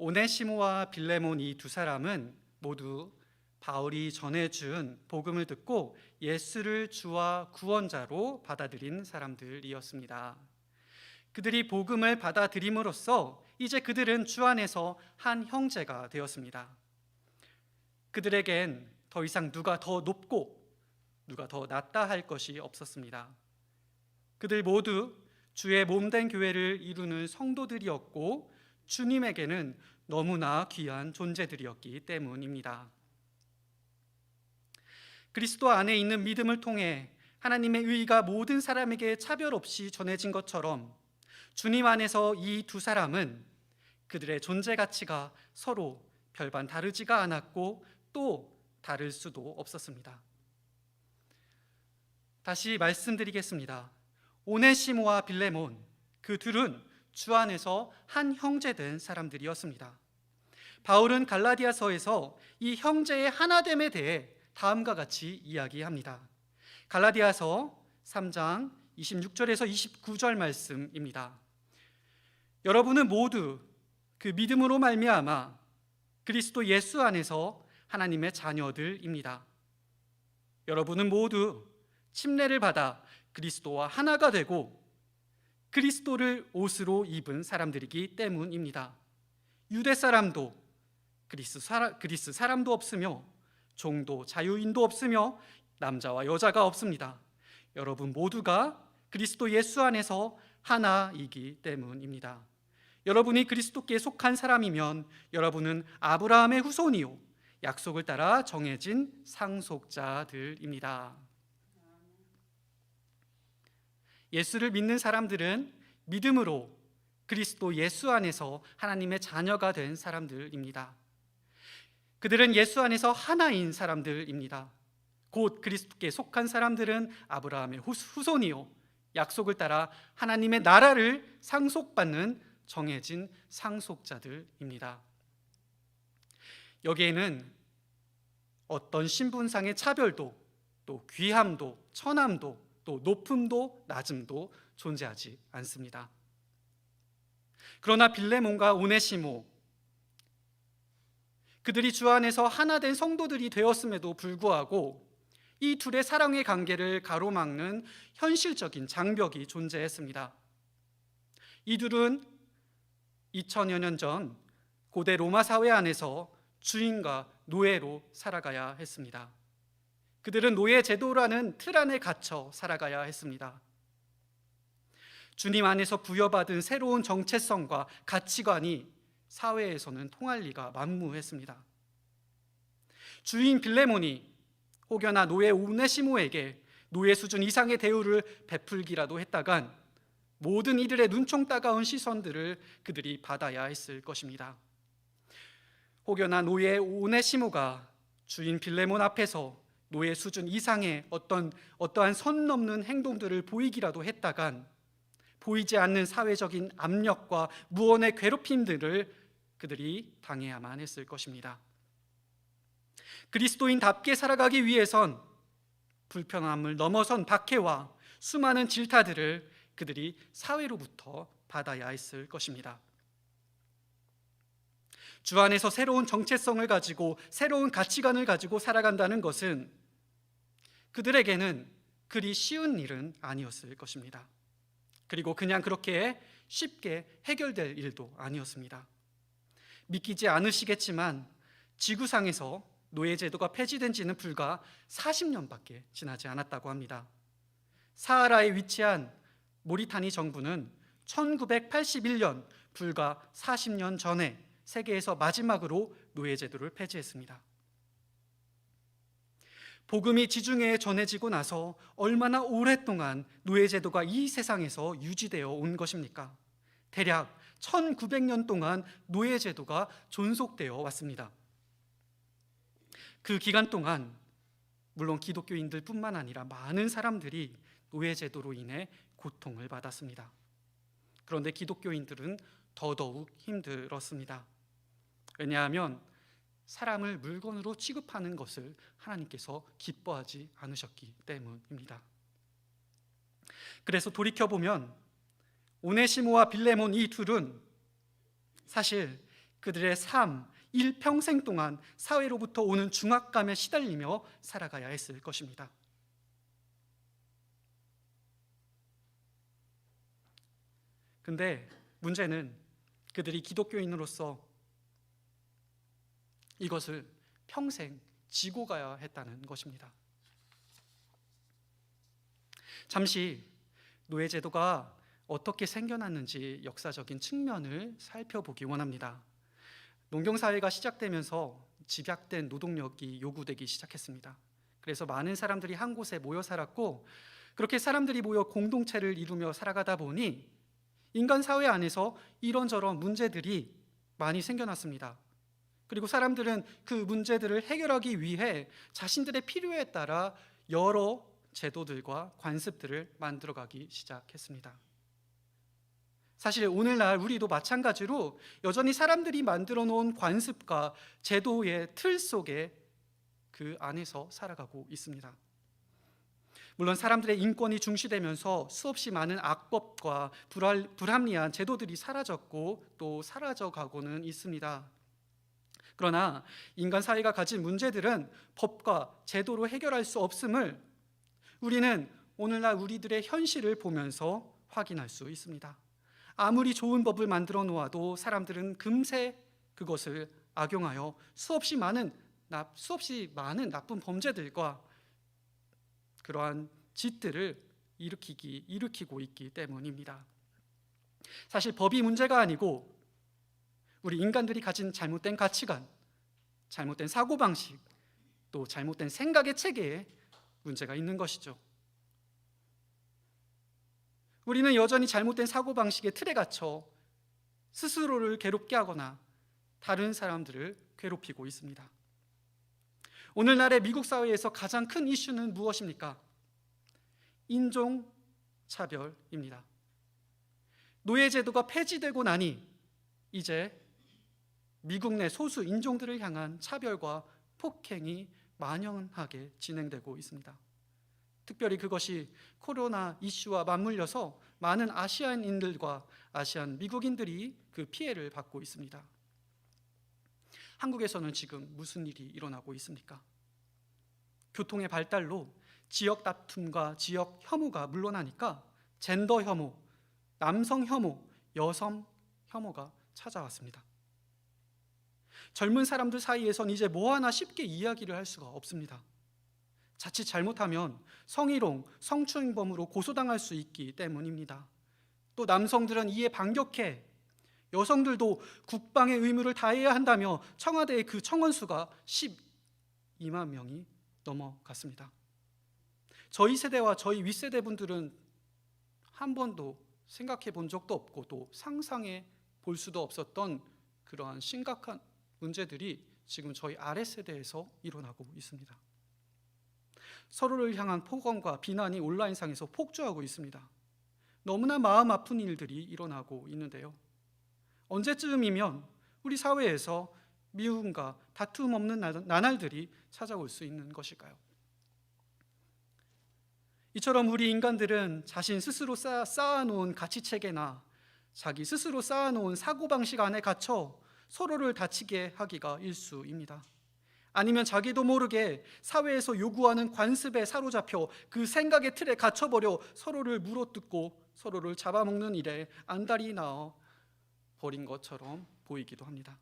오네시모와 빌레몬 이 두 사람은 모두 바울이 전해준 복음을 듣고 예수를 주와 구원자로 받아들인 사람들이었습니다. 그들이 복음을 받아들임으로써 이제 그들은 주 안에서 한 형제가 되었습니다. 그들에겐 더 이상 누가 더 높고 누가 더 낫다 할 것이 없었습니다. 그들 모두 주의 몸된 교회를 이루는 성도들이었고 주님에게는 너무나 귀한 존재들이었기 때문입니다. 그리스도 안에 있는 믿음을 통해 하나님의 의가 모든 사람에게 차별 없이 전해진 것처럼 주님 안에서 이 두 사람은 그들의 존재 가치가 서로 별반 다르지가 않았고 또 다를 수도 없었습니다. 다시 말씀드리겠습니다. 오네시모와 빌레몬, 그 둘은 주 안에서 한 형제된 사람들이었습니다. 바울은 갈라디아서에서 이 형제의 하나됨에 대해 다음과 같이 이야기합니다. 갈라디아서 3장 26절에서 29절 말씀입니다. 여러분은 모두 그 믿음으로 말미암아 그리스도 예수 안에서 하나님의 자녀들입니다. 여러분은 모두 침례를 받아 그리스도와 하나가 되고 그리스도를 옷으로 입은 사람들이기 때문입니다. 유대 사람도 그리스 사람도 없으며 종도 자유인도 없으며 남자와 여자가 없습니다. 여러분 모두가 그리스도 예수 안에서 하나이기 때문입니다. 여러분이 그리스도께 속한 사람이면 여러분은 아브라함의 후손이요 약속을 따라 정해진 상속자들입니다. 예수를 믿는 사람들은 믿음으로 그리스도 예수 안에서 하나님의 자녀가 된 사람들입니다. 그들은 예수 안에서 하나인 사람들입니다. 곧 그리스도께 속한 사람들은 아브라함의 후손이요 약속을 따라 하나님의 나라를 상속받는 정해진 상속자들입니다. 여기에는 어떤 신분상의 차별도 또 귀함도 천함도 또 높음도 낮음도 존재하지 않습니다. 그러나 빌레몬과 오네시모, 그들이 주 안에서 하나된 성도들이 되었음에도 불구하고 이 둘의 사랑의 관계를 가로막는 현실적인 장벽이 존재했습니다. 이 둘은 2000여 년 전 고대 로마 사회 안에서 주인과 노예로 살아가야 했습니다. 그들은 노예 제도라는 틀 안에 갇혀 살아가야 했습니다. 주님 안에서 부여받은 새로운 정체성과 가치관이 사회에서는 통할 리가 만무했습니다. 주인 빌레몬이 혹여나 노예 오네시모에게 노예 수준 이상의 대우를 베풀기라도 했다간 모든 이들의 눈총 따가운 시선들을 그들이 받아야 했을 것입니다. 혹여나 노예 오네시모가 주인 빌레몬 앞에서 노예 수준 이상의 어떠한 선 넘는 행동들을 보이기라도 했다간 보이지 않는 사회적인 압력과 무언의 괴롭힘들을 그들이 당해야만 했을 것입니다. 그리스도인답게 살아가기 위해선 불편함을 넘어선 박해와 수많은 질타들을 그들이 사회로부터 받아야 했을 것입니다. 주 안에서 새로운 정체성을 가지고 새로운 가치관을 가지고 살아간다는 것은 그들에게는 그리 쉬운 일은 아니었을 것입니다. 그리고 그냥 그렇게 쉽게 해결될 일도 아니었습니다. 믿기지 않으시겠지만 지구상에서 노예제도가 폐지된 지는 불과 40년밖에 지나지 않았다고 합니다. 사하라에 위치한 모리타니 정부는 1981년 불과 40년 전에 세계에서 마지막으로 노예제도를 폐지했습니다. 복음이 지중해에 전해지고 나서 얼마나 오랫동안 노예제도가 이 세상에서 유지되어 온 것입니까? 대략 1900년 동안 노예제도가 존속되어 왔습니다. 그 기간 동안 물론 기독교인들뿐만 아니라 많은 사람들이 노예제도로 인해 고통을 받았습니다. 그런데 기독교인들은 더더욱 힘들었습니다. 왜냐하면 사람을 물건으로 취급하는 것을 하나님께서 기뻐하지 않으셨기 때문입니다. 그래서 돌이켜보면 오네시모와 빌레몬 이 둘은 사실 그들의 삶, 일평생 동안 사회로부터 오는 중압감에 시달리며 살아가야 했을 것입니다. 근데 문제는 그들이 기독교인으로서 이것을 평생 지고 가야 했다는 것입니다. 잠시 노예제도가 어떻게 생겨났는지 역사적인 측면을 살펴보기 원합니다. 농경사회가 시작되면서 집약된 노동력이 요구되기 시작했습니다. 그래서 많은 사람들이 한 곳에 모여 살았고, 그렇게 사람들이 모여 공동체를 이루며 살아가다 보니 인간 사회 안에서 이런저런 문제들이 많이 생겨났습니다. 그리고 사람들은 그 문제들을 해결하기 위해 자신들의 필요에 따라 여러 제도들과 관습들을 만들어가기 시작했습니다. 사실 오늘날 우리도 마찬가지로 여전히 사람들이 만들어 놓은 관습과 제도의 틀 속에 그 안에서 살아가고 있습니다. 물론 사람들의 인권이 중시되면서 수없이 많은 악법과 불합리한 제도들이 사라졌고 또 사라져가고는 있습니다. 그러나 인간 사회가 가진 문제들은 법과 제도로 해결할 수 없음을 우리는 오늘날 우리들의 현실을 보면서 확인할 수 있습니다. 아무리 좋은 법을 만들어 놓아도 사람들은 금세 그것을 악용하여 수없이 많은 나쁜 범죄들과 그러한 짓들을 일으키고 있기 때문입니다. 사실 법이 문제가 아니고 우리 인간들이 가진 잘못된 가치관, 잘못된 사고방식, 또 잘못된 생각의 체계에 문제가 있는 것이죠. 우리는 여전히 잘못된 사고방식의 틀에 갇혀 스스로를 괴롭게 하거나 다른 사람들을 괴롭히고 있습니다. 오늘날의 미국 사회에서 가장 큰 이슈는 무엇입니까? 인종차별입니다. 노예제도가 폐지되고 나니 이제 미국 내 소수 인종들을 향한 차별과 폭행이 만연하게 진행되고 있습니다. 특별히 그것이 코로나 이슈와 맞물려서 많은 아시안인들과 아시안 미국인들이 그 피해를 받고 있습니다. 한국에서는 지금 무슨 일이 일어나고 있습니까? 교통의 발달로 지역 다툼과 지역 혐오가 물러나니까 젠더 혐오, 남성 혐오, 여성 혐오가 찾아왔습니다. 젊은 사람들 사이에선 이제 뭐 하나 쉽게 이야기를 할 수가 없습니다. 자칫 잘못하면 성희롱, 성추행범으로 고소당할 수 있기 때문입니다. 또 남성들은 이에 반격해 여성들도 국방의 의무를 다해야 한다며 청와대의 그 청원수가 12만 명이 넘어갔습니다. 저희 세대와 저희 윗세대 분들은 한 번도 생각해 본 적도 없고 또 상상해 볼 수도 없었던 그러한 심각한 문제들이 지금 저희 아랫세대에서 일어나고 있습니다. 서로를 향한 폭언과 비난이 온라인상에서 폭주하고 있습니다. 너무나 마음 아픈 일들이 일어나고 있는데요. 언제쯤이면 우리 사회에서 미움과 다툼 없는 나날들이 찾아올 수 있는 것일까요? 이처럼 우리 인간들은 자신 스스로 쌓아놓은 가치체계나 자기 스스로 쌓아놓은 사고방식 안에 갇혀 서로를 다치게 하기가 일쑤입니다. 아니면 자기도 모르게 사회에서 요구하는 관습에 사로잡혀 그 생각의 틀에 갇혀버려 서로를 물어뜯고 서로를 잡아먹는 일에 안달이 나 버린 것처럼 보이기도 합니다.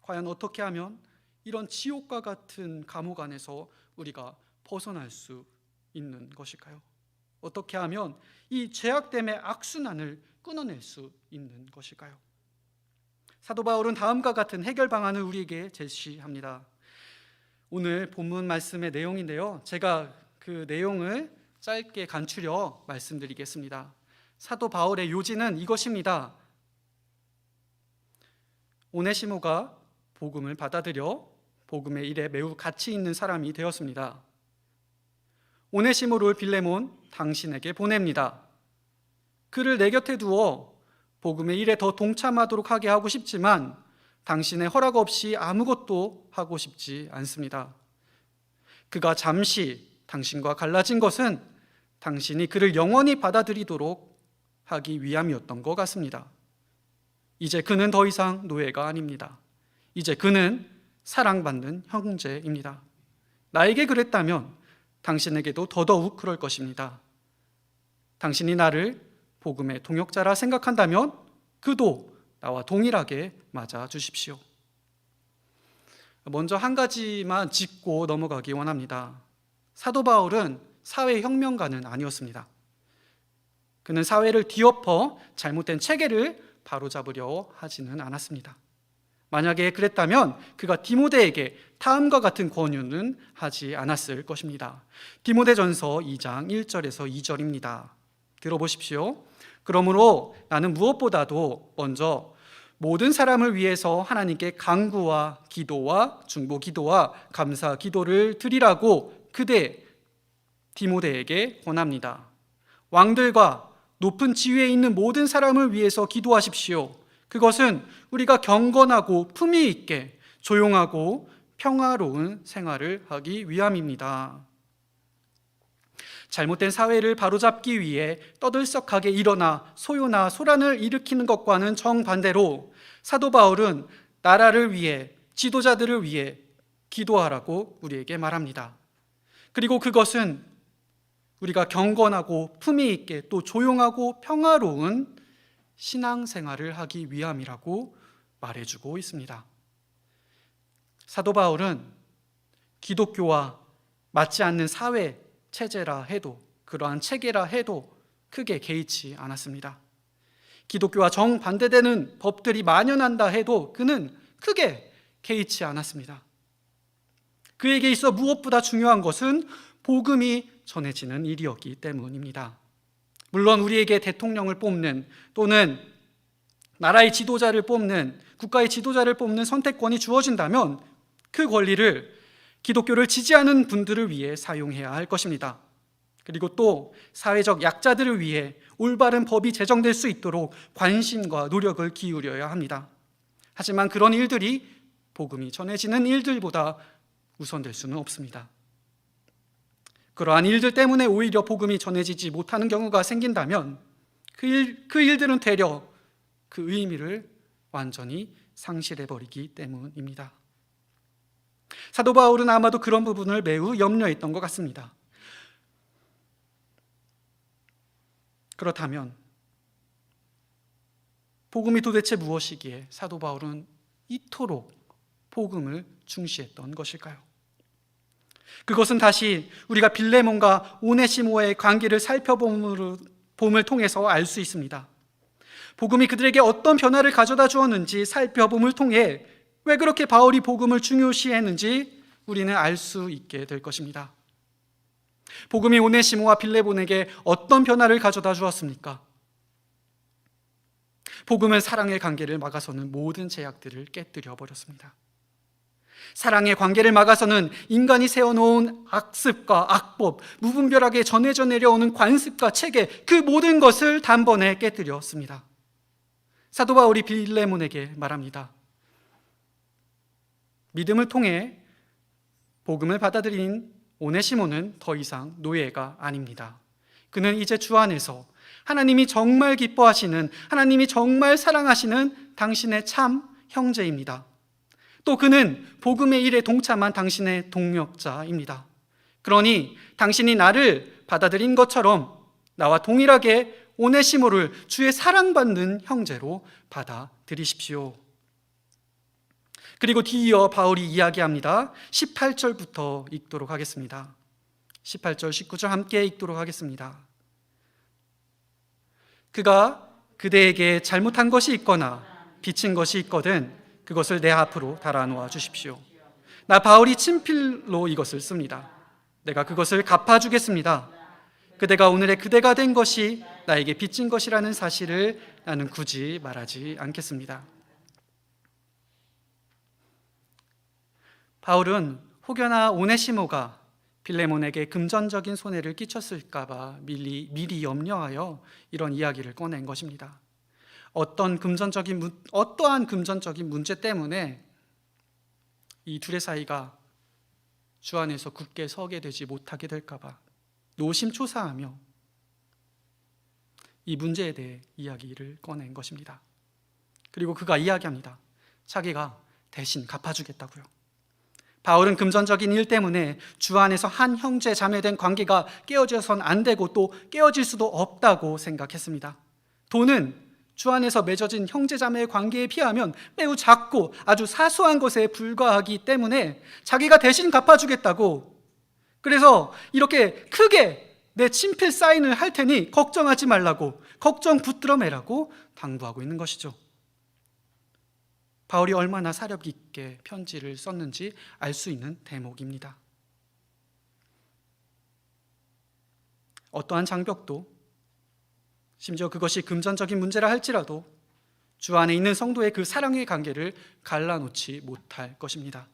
과연 어떻게 하면 이런 지옥과 같은 감옥 안에서 우리가 벗어날 수 있는 것일까요? 어떻게 하면 이 죄악됨의 악순환을 끊어낼 수 있는 것일까요? 사도 바울은 다음과 같은 해결 방안을 우리에게 제시합니다. 오늘 본문 말씀의 내용인데요, 제가 그 내용을 짧게 간추려 말씀드리겠습니다. 사도 바울의 요지는 이것입니다. 오네시모가 복음을 받아들여 복음의 일에 매우 가치 있는 사람이 되었습니다. 오네시모를 빌레몬 당신에게 보냅니다. 그를 내 곁에 두어 복음의 일에 더 동참하도록 하게 하고 싶지만 당신의 허락 없이 아무것도 하고 싶지 않습니다. 그가 잠시 당신과 갈라진 것은 당신이 그를 영원히 받아들이도록 하기 위함이었던 것 같습니다. 이제 그는 더 이상 노예가 아닙니다. 이제 그는 사랑받는 형제입니다. 나에게 그랬다면 당신에게도 더더욱 그럴 것입니다. 당신이 나를 복음의 동역자라 생각한다면 그도 나와 동일하게 맞아 주십시오. 먼저 한 가지만 짚고 넘어가기 원합니다. 사도 바울은 사회혁명가는 아니었습니다. 그는 사회를 뒤엎어 잘못된 체계를 바로잡으려 하지는 않았습니다. 만약에 그랬다면 그가 디모데에게 다음과 같은 권유는 하지 않았을 것입니다. 디모데전서 2장 1절에서 2절입니다. 들어보십시오. 그러므로 나는 무엇보다도 먼저 모든 사람을 위해서 하나님께 간구와 기도와 중보 기도와 감사 기도를 드리라고 그대 디모데에게 권합니다. 왕들과 높은 지위에 있는 모든 사람을 위해서 기도하십시오. 그것은 우리가 경건하고 품위 있게 조용하고 평화로운 생활을 하기 위함입니다. 잘못된 사회를 바로잡기 위해 떠들썩하게 일어나 소요나 소란을 일으키는 것과는 정반대로 사도 바울은 나라를 위해, 지도자들을 위해 기도하라고 우리에게 말합니다. 그리고 그것은 우리가 경건하고 품위 있게 또 조용하고 평화로운 신앙생활을 하기 위함이라고 말해주고 있습니다. 사도 바울은 기독교와 맞지 않는 사회 체제라 해도, 그러한 체계라 해도 크게 개의치 않았습니다. 기독교와 정반대되는 법들이 만연한다 해도 그는 크게 개의치 않았습니다. 그에게 있어 무엇보다 중요한 것은 복음이 전해지는 일이었기 때문입니다. 물론 우리에게 대통령을 뽑는 또는 나라의 지도자를 뽑는, 국가의 지도자를 뽑는 선택권이 주어진다면 그 권리를 기독교를 지지하는 분들을 위해 사용해야 할 것입니다. 그리고 또 사회적 약자들을 위해 올바른 법이 제정될 수 있도록 관심과 노력을 기울여야 합니다. 하지만 그런 일들이 복음이 전해지는 일들보다 우선될 수는 없습니다. 그러한 일들 때문에 오히려 복음이 전해지지 못하는 경우가 생긴다면 그 일들은 되려 그 의미를 완전히 상실해버리기 때문입니다. 사도 바울은 아마도 그런 부분을 매우 염려했던 것 같습니다. 그렇다면 복음이 도대체 무엇이기에 사도 바울은 이토록 복음을 중시했던 것일까요? 그것은 다시 우리가 빌레몬과 오네시모의 관계를 살펴봄을 통해서 알 수 있습니다. 복음이 그들에게 어떤 변화를 가져다 주었는지 살펴봄을 통해 왜 그렇게 바울이 복음을 중요시했는지 우리는 알 수 있게 될 것입니다. 복음이 오네시모와 빌레몬에게 어떤 변화를 가져다 주었습니까? 복음은 사랑의 관계를 막아서는 모든 제약들을 깨뜨려 버렸습니다. 사랑의 관계를 막아서는 인간이 세워놓은 악습과 악법, 무분별하게 전해져 내려오는 관습과 체계, 그 모든 것을 단번에 깨뜨렸습니다. 사도 바울이 빌레몬에게 말합니다. 믿음을 통해 복음을 받아들인 오네시모는 더 이상 노예가 아닙니다. 그는 이제 주 안에서 하나님이 정말 기뻐하시는, 하나님이 정말 사랑하시는 당신의 참 형제입니다. 또 그는 복음의 일에 동참한 당신의 동역자입니다. 그러니 당신이 나를 받아들인 것처럼 나와 동일하게 오네시모를 주의 사랑받는 형제로 받아들이십시오. 그리고 뒤이어 바울이 이야기합니다. 18절부터 읽도록 하겠습니다. 18절, 19절 함께 읽도록 하겠습니다. 그가 그대에게 잘못한 것이 있거나 비친 것이 있거든 그것을 내 앞으로 달아놓아 주십시오. 나 바울이 친필로 이것을 씁니다. 내가 그것을 갚아주겠습니다. 그대가 오늘의 그대가 된 것이 나에게 빚진 것이라는 사실을 나는 굳이 말하지 않겠습니다. 바울은 혹여나 오네시모가 빌레몬에게 금전적인 손해를 끼쳤을까 봐 미리 염려하여 이런 이야기를 꺼낸 것입니다. 어떠한 금전적인 문제 때문에 이 둘의 사이가 주 안에서 굳게 서게 되지 못하게 될까 봐 노심초사하며 이 문제에 대해 이야기를 꺼낸 것입니다. 그리고 그가 이야기합니다. 자기가 대신 갚아주겠다고요. 바울은 금전적인 일 때문에 주 안에서 한 형제 자매된 관계가 깨어져선 안 되고 또 깨어질 수도 없다고 생각했습니다. 돈은 주 안에서 맺어진 형제 자매의 관계에 비하면 매우 작고 아주 사소한 것에 불과하기 때문에 자기가 대신 갚아주겠다고, 그래서 이렇게 크게 내 친필 사인을 할 테니 걱정하지 말라고, 걱정 붙들어 매라고 당부하고 있는 것이죠. 바울이 얼마나 사력 있게 편지를 썼는지 알 수 있는 대목입니다. 어떠한 장벽도, 심지어 그것이 금전적인 문제라 할지라도 주 안에 있는 성도의 그 사랑의 관계를 갈라놓지 못할 것입니다.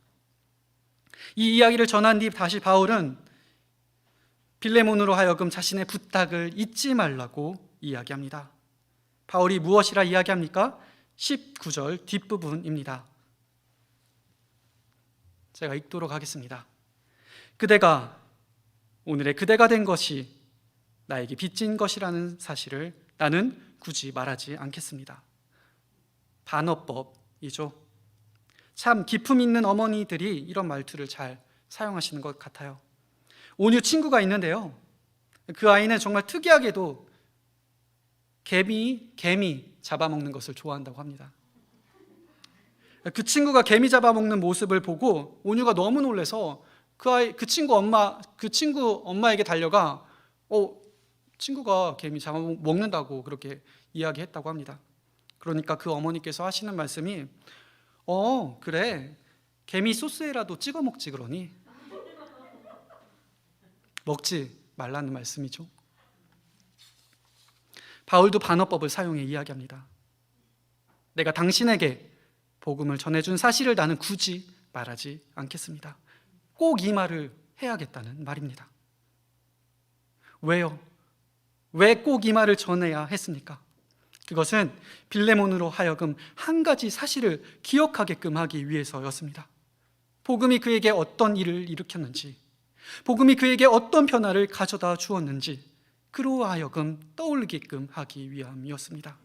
이 이야기를 전한 뒤 다시 바울은 빌레몬으로 하여금 자신의 부탁을 잊지 말라고 이야기합니다. 바울이 무엇이라 이야기합니까? 19절 뒷부분입니다. 제가 읽도록 하겠습니다. 그대가 오늘의 그대가 된 것이 나에게 빚진 것이라는 사실을 나는 굳이 말하지 않겠습니다. 반어법이죠. 참 기품 있는 어머니들이 이런 말투를 잘 사용하시는 것 같아요. 온유 친구가 있는데요, 그 아이는 정말 특이하게도 개미 잡아먹는 것을 좋아한다고 합니다. 그 친구가 개미 잡아먹는 모습을 보고 온유가 너무 놀라서 그 친구 엄마에게 달려가 친구가 개미 잡아먹는다고 그렇게 이야기했다고 합니다. 그러니까 그 어머니께서 하시는 말씀이 그래, 개미 소스에라도 찍어 먹지 그러니? 먹지 말라는 말씀이죠. 바울도 반어법을 사용해 이야기합니다. 내가 당신에게 복음을 전해준 사실을 나는 굳이 말하지 않겠습니다. 꼭 이 말을 해야겠다는 말입니다. 왜요? 왜 꼭 이 말을 전해야 했습니까? 그것은 빌레몬으로 하여금 한 가지 사실을 기억하게끔 하기 위해서였습니다. 복음이 그에게 어떤 일을 일으켰는지, 복음이 그에게 어떤 변화를 가져다 주었는지 그로 하여금 떠올리게끔 하기 위함이었습니다.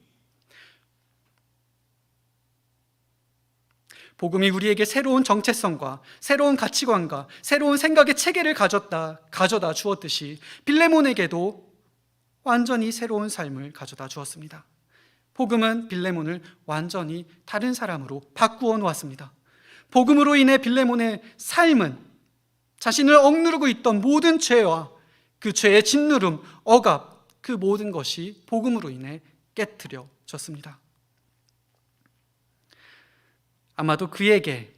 복음이 우리에게 새로운 정체성과 새로운 가치관과 새로운 생각의 체계를 가져다 주었듯이 빌레몬에게도 완전히 새로운 삶을 가져다 주었습니다. 복음은 빌레몬을 완전히 다른 사람으로 바꾸어 놓았습니다. 복음으로 인해 빌레몬의 삶은 자신을 억누르고 있던 모든 죄와 그 죄의 짓누름, 억압, 그 모든 것이 복음으로 인해 깨트려졌습니다. 아마도 그에게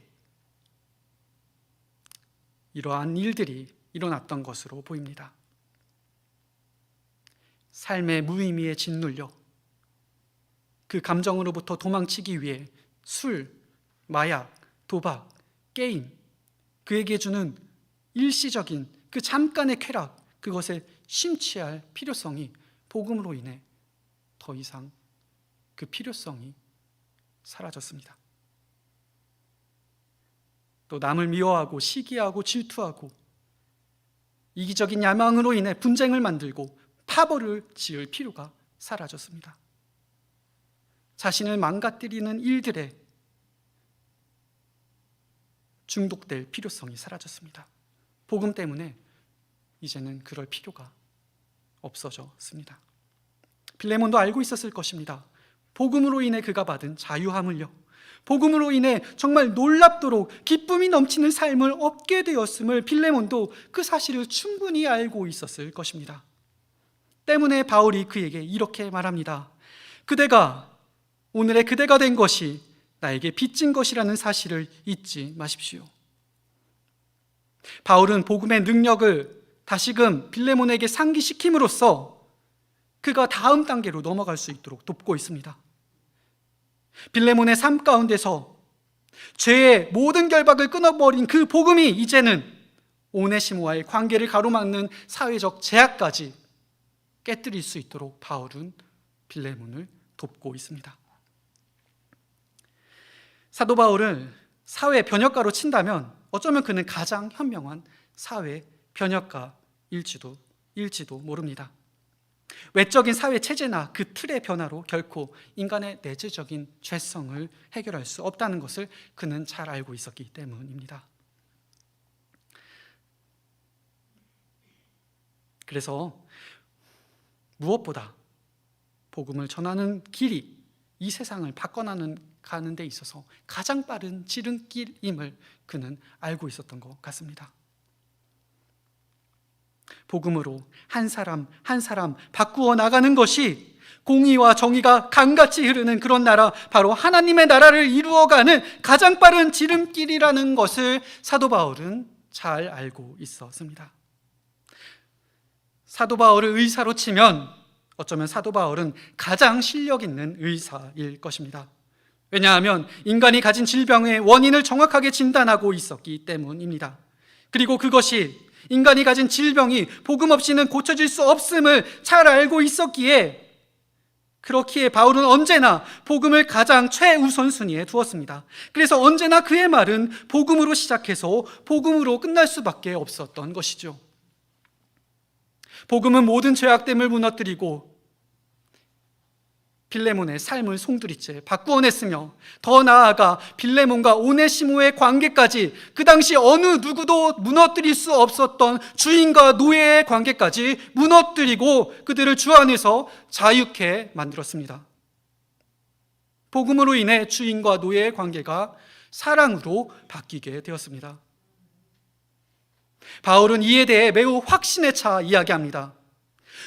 이러한 일들이 일어났던 것으로 보입니다. 삶의 무의미에 짓눌려 그 감정으로부터 도망치기 위해 술, 마약, 도박, 게임, 그에게 주는 일시적인 그 잠깐의 쾌락, 그것에 심취할 필요성이 복음으로 인해 더 이상 그 필요성이 사라졌습니다. 또 남을 미워하고 시기하고 질투하고 이기적인 야망으로 인해 분쟁을 만들고 파벌을 지을 필요가 사라졌습니다. 자신을 망가뜨리는 일들에 중독될 필요성이 사라졌습니다. 복음 때문에 이제는 그럴 필요가 없어졌습니다. 빌레몬도 알고 있었을 것입니다. 복음으로 인해 그가 받은 자유함을요, 복음으로 인해 정말 놀랍도록 기쁨이 넘치는 삶을 얻게 되었음을 빌레몬도 그 사실을 충분히 알고 있었을 것입니다. 때문에 바울이 그에게 이렇게 말합니다. 그대가 오늘의 그대가 된 것이 나에게 빚진 것이라는 사실을 잊지 마십시오. 바울은 복음의 능력을 다시금 빌레몬에게 상기시킴으로써 그가 다음 단계로 넘어갈 수 있도록 돕고 있습니다. 빌레몬의 삶 가운데서 죄의 모든 결박을 끊어버린 그 복음이 이제는 오네시모와의 관계를 가로막는 사회적 제약까지 깨뜨릴 수 있도록 바울은 빌레몬을 돕고 있습니다. 사도 바울을 사회 변혁가로 친다면 어쩌면 그는 가장 현명한 사회 변혁가일지도 모릅니다. 외적인 사회 체제나 그 틀의 변화로 결코 인간의 내재적인 죄성을 해결할 수 없다는 것을 그는 잘 알고 있었기 때문입니다. 그래서 무엇보다 복음을 전하는 길이 이 세상을 가는 데 있어서 가장 빠른 지름길임을 그는 알고 있었던 것 같습니다. 복음으로 한 사람 한 사람 바꾸어 나가는 것이 공의와 정의가 강같이 흐르는 그런 나라, 바로 하나님의 나라를 이루어가는 가장 빠른 지름길이라는 것을 사도 바울은 잘 알고 있었습니다. 사도 바울을 의사로 치면 어쩌면 사도 바울은 가장 실력 있는 의사일 것입니다. 왜냐하면 인간이 가진 질병의 원인을 정확하게 진단하고 있었기 때문입니다. 그리고 그것이 인간이 가진 질병이 복음 없이는 고쳐질 수 없음을 잘 알고 있었기에, 그렇기에 바울은 언제나 복음을 가장 최우선순위에 두었습니다. 그래서 언제나 그의 말은 복음으로 시작해서 복음으로 끝날 수밖에 없었던 것이죠. 복음은 모든 죄악됨을 무너뜨리고 빌레몬의 삶을 송두리째 바꾸어냈으며, 더 나아가 빌레몬과 오네시모의 관계까지, 그 당시 어느 누구도 무너뜨릴 수 없었던 주인과 노예의 관계까지 무너뜨리고 그들을 주 안에서 자유케 만들었습니다. 복음으로 인해 주인과 노예의 관계가 사랑으로 바뀌게 되었습니다. 바울은 이에 대해 매우 확신에 차 이야기합니다.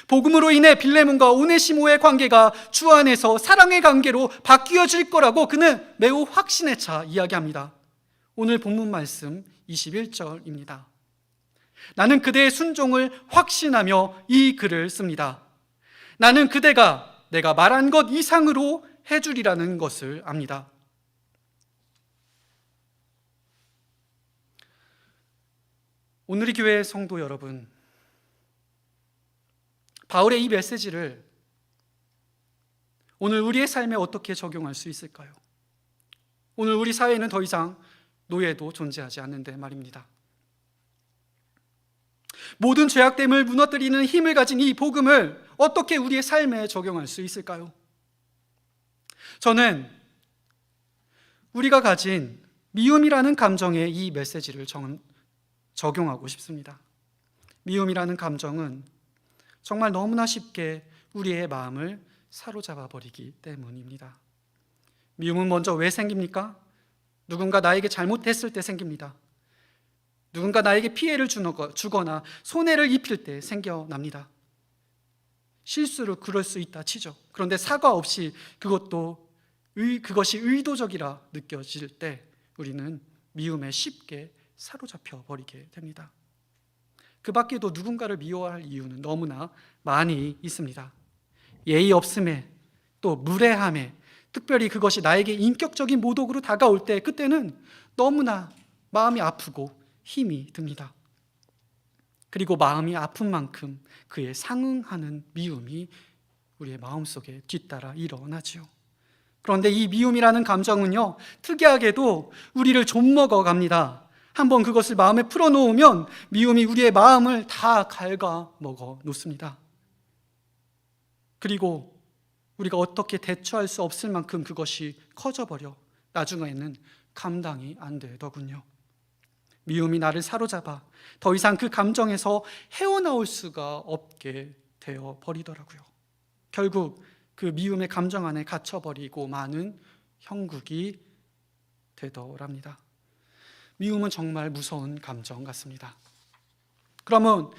복음으로 인해 빌레몬과 오네시모의 관계가 주 안에서 사랑의 관계로 바뀌어질 거라고 그는 매우 확신에 차 이야기합니다. 오늘 본문 말씀 21절입니다. 나는 그대의 순종을 확신하며 이 글을 씁니다. 나는 그대가 내가 말한 것 이상으로 해주리라는 것을 압니다. 오늘의 교회 성도 여러분, 바울의 이 메시지를 오늘 우리의 삶에 어떻게 적용할 수 있을까요? 오늘 우리 사회에는 더 이상 노예도 존재하지 않는데 말입니다. 모든 죄악됨을 무너뜨리는 힘을 가진 이 복음을 어떻게 우리의 삶에 적용할 수 있을까요? 저는 우리가 가진 미움이라는 감정에 이 메시지를 적용하고 싶습니다. 미움이라는 감정은 정말 너무나 쉽게 우리의 마음을 사로잡아 버리기 때문입니다. 미움은 먼저 왜 생깁니까? 누군가 나에게 잘못했을 때 생깁니다. 누군가 나에게 피해를 주거나 손해를 입힐 때 생겨납니다. 실수로 그럴 수 있다 치죠. 그런데 사과 없이 그것이 의도적이라 느껴질 때 우리는 미움에 쉽게 사로잡혀 버리게 됩니다. 그 밖에도 누군가를 미워할 이유는 너무나 많이 있습니다. 예의 없음에, 또 무례함에, 특별히 그것이 나에게 인격적인 모독으로 다가올 때, 그때는 너무나 마음이 아프고 힘이 듭니다. 그리고 마음이 아픈 만큼 그에 상응하는 미움이 우리의 마음속에 뒤따라 일어나죠. 그런데 이 미움이라는 감정은요, 특이하게도 우리를 좀먹어 갑니다. 한번 그것을 마음에 풀어놓으면 미움이 우리의 마음을 다 갉아먹어 놓습니다. 그리고 우리가 어떻게 대처할 수 없을 만큼 그것이 커져버려 나중에는 감당이 안 되더군요. 미움이 나를 사로잡아 더 이상 그 감정에서 헤어나올 수가 없게 되어버리더라고요. 결국 그 미움의 감정 안에 갇혀버리고 마는 형국이 되더랍니다. 미움은 정말 무서운 감정 같습니다. 그러면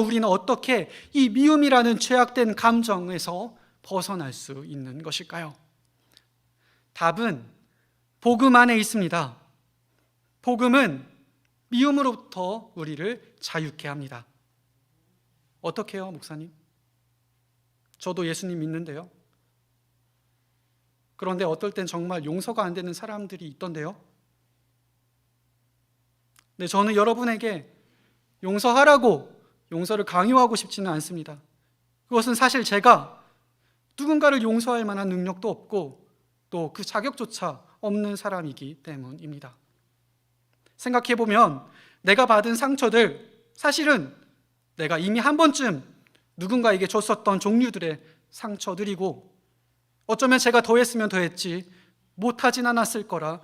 우리는 어떻게 이 미움이라는 죄악된 감정에서 벗어날 수 있는 것일까요? 답은 복음 안에 있습니다. 복음은 미움으로부터 우리를 자유케 합니다. 어떻게 해요, 목사님? 저도 예수님 믿는데요. 그런데 어떨 땐 정말 용서가 안 되는 사람들이 있던데요. 네, 저는 여러분에게 용서하라고 용서를 강요하고 싶지는 않습니다. 그것은 사실 제가 누군가를 용서할 만한 능력도 없고 또 그 자격조차 없는 사람이기 때문입니다. 생각해보면 내가 받은 상처들, 사실은 내가 이미 한 번쯤 누군가에게 줬었던 종류들의 상처들이고, 어쩌면 제가 더했으면 더했지 못하진 않았을 거라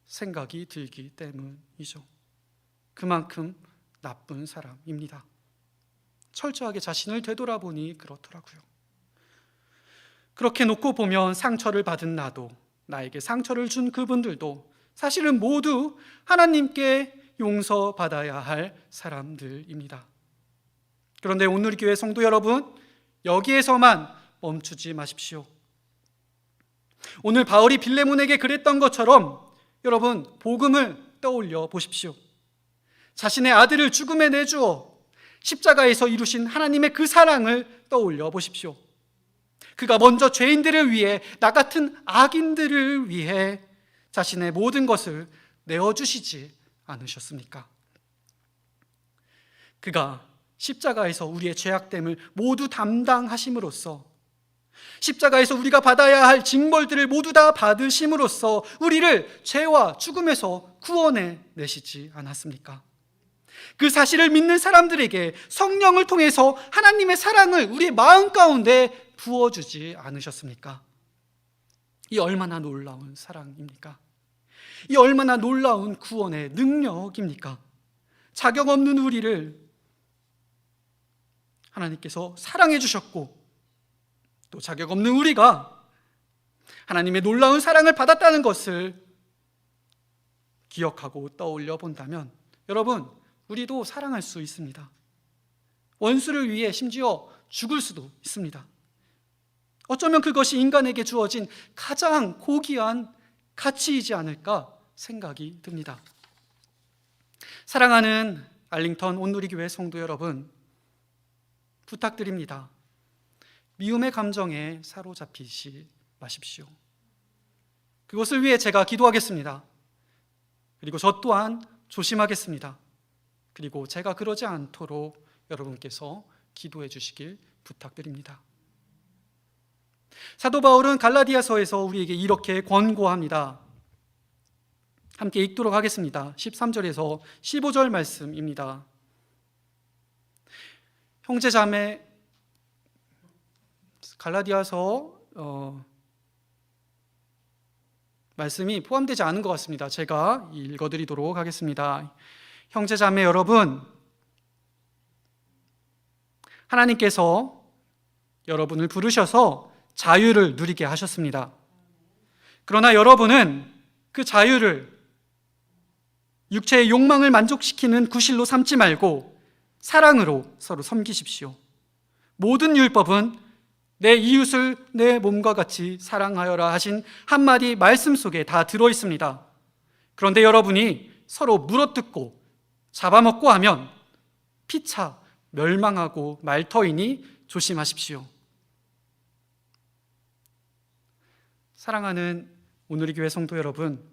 생각이 들기 때문이죠. 그만큼 나쁜 사람입니다. 철저하게 자신을 되돌아보니 그렇더라고요. 그렇게 놓고 보면 상처를 받은 나도, 나에게 상처를 준 그분들도 사실은 모두 하나님께 용서받아야 할 사람들입니다. 그런데 오늘 교회 성도 여러분, 여기에서만 멈추지 마십시오. 오늘 바울이 빌레몬에게 그랬던 것처럼 여러분, 복음을 떠올려 보십시오. 자신의 아들을 죽음에 내주어 십자가에서 이루신 하나님의 그 사랑을 떠올려 보십시오. 그가 먼저 죄인들을 위해, 나 같은 악인들을 위해 자신의 모든 것을 내어주시지 않으셨습니까? 그가 십자가에서 우리의 죄악됨을 모두 담당하심으로써, 십자가에서 우리가 받아야 할 징벌들을 모두 다 받으심으로써 우리를 죄와 죽음에서 구원해 내시지 않았습니까? 그 사실을 믿는 사람들에게 성령을 통해서 하나님의 사랑을 우리의 마음 가운데 부어주지 않으셨습니까? 이 얼마나 놀라운 사랑입니까? 이 얼마나 놀라운 구원의 능력입니까? 자격 없는 우리를 하나님께서 사랑해 주셨고, 또 자격 없는 우리가 하나님의 놀라운 사랑을 받았다는 것을 기억하고 떠올려 본다면, 여러분, 우리도 사랑할 수 있습니다. 원수를 위해 심지어 죽을 수도 있습니다. 어쩌면 그것이 인간에게 주어진 가장 고귀한 가치이지 않을까 생각이 듭니다. 사랑하는 알링턴 온누리교회 성도 여러분, 부탁드립니다. 미움의 감정에 사로잡히지 마십시오. 그것을 위해 제가 기도하겠습니다. 그리고 저 또한 조심하겠습니다. 그리고 제가 그러지 않도록 여러분께서 기도해 주시길 부탁드립니다. 사도 바울은 갈라디아서에서 우리에게 이렇게 권고합니다. 함께 읽도록 하겠습니다. 13절에서 15절 말씀입니다. 형제자매, 갈라디아서 말씀이 포함되지 않은 것 같습니다. 제가 읽어드리도록 하겠습니다. 형제자매 여러분, 하나님께서 여러분을 부르셔서 자유를 누리게 하셨습니다. 그러나 여러분은 그 자유를 육체의 욕망을 만족시키는 구실로 삼지 말고 사랑으로 서로 섬기십시오. 모든 율법은 내 이웃을 내 몸과 같이 사랑하여라 하신 한마디 말씀 속에 다 들어있습니다. 그런데 여러분이 서로 물어뜯고 잡아먹고 하면 피차 멸망하고 말 터이니 조심하십시오. 사랑하는 오늘의 교회 성도 여러분,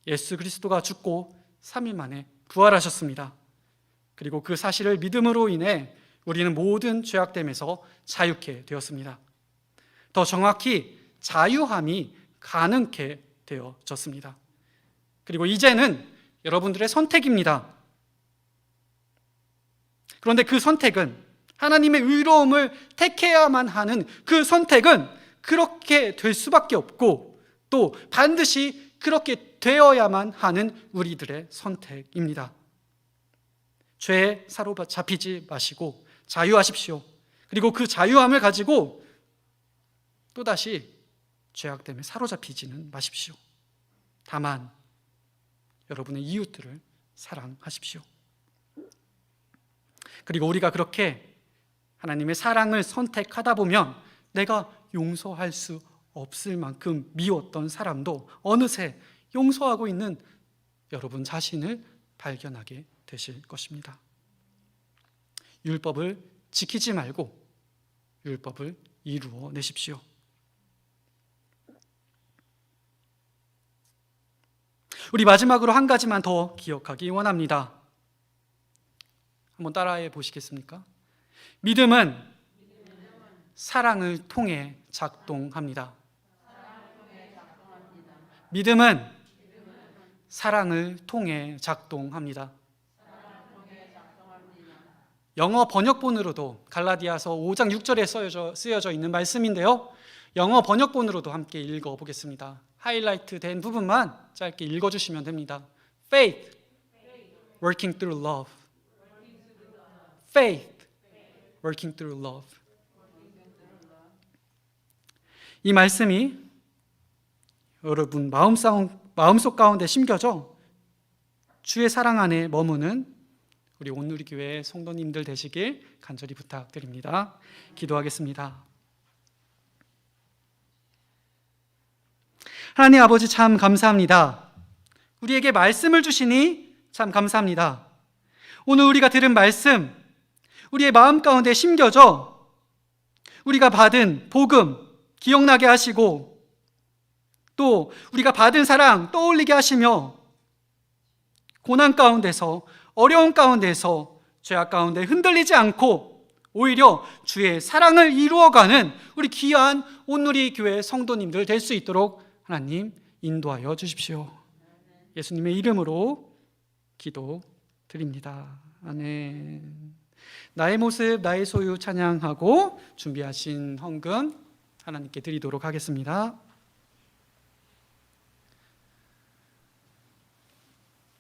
예수 그리스도가 죽고 3일 만에 부활하셨습니다. 그리고 그 사실을 믿음으로 인해 우리는 모든 죄악됨에서 자유케 되었습니다. 더 정확히 자유함이 가능케 되어졌습니다. 그리고 이제는 여러분들의 선택입니다. 그런데 그 선택은, 하나님의 의로움을 택해야만 하는 그 선택은 그렇게 될 수밖에 없고, 또 반드시 그렇게 되어야만 하는 우리들의 선택입니다. 죄에 사로잡히지 마시고 자유하십시오. 그리고 그 자유함을 가지고 또다시 죄악됨에 사로잡히지는 마십시오. 다만 여러분의 이웃들을 사랑하십시오. 그리고 우리가 그렇게 하나님의 사랑을 선택하다 보면 내가 용서할 수 없을 만큼 미웠던 사람도 어느새 용서하고 있는 여러분 자신을 발견하게 되실 것입니다. 율법을 지키지 말고 율법을 이루어 내십시오. 우리 마지막으로 한 가지만 더 기억하기 원합니다. 한번 따라해 보시겠습니까? 믿음은 사랑을 통해 작동합니다. 믿음은 사랑을 통해 작동합니다. 영어 번역본으로도 갈라디아서 5장 6절에 쓰여져 있는 말씀인데요. 영어 번역본으로도 함께 읽어보겠습니다. 하이라이트 된 부분만 짧게 읽어주시면 됩니다. Faith, working through love. Faith, working through love. 이 말씀이 여러분 마음속 가운데 심겨져 주의 사랑 안에 머무는 우리 온누리교회 성도님들 되시길 간절히 부탁드립니다. 기도하겠습니다. 하나님 아버지 참 감사합니다. 우리에게 말씀을 주시니 참 감사합니다. 오늘 우리가 들은 말씀, 우리의 마음 가운데 심겨져 우리가 받은 복음 기억나게 하시고 또 우리가 받은 사랑 떠올리게 하시며 고난 가운데서 어려운 가운데서 죄악 가운데 흔들리지 않고 오히려 주의 사랑을 이루어가는 우리 귀한 온누리 교회 성도님들 될 수 있도록 하나님 인도하여 주십시오. 예수님의 이름으로 기도드립니다. 아멘. 나의 모습 나의 소유 찬양하고 준비하신 헌금 하나님께 드리도록 하겠습니다.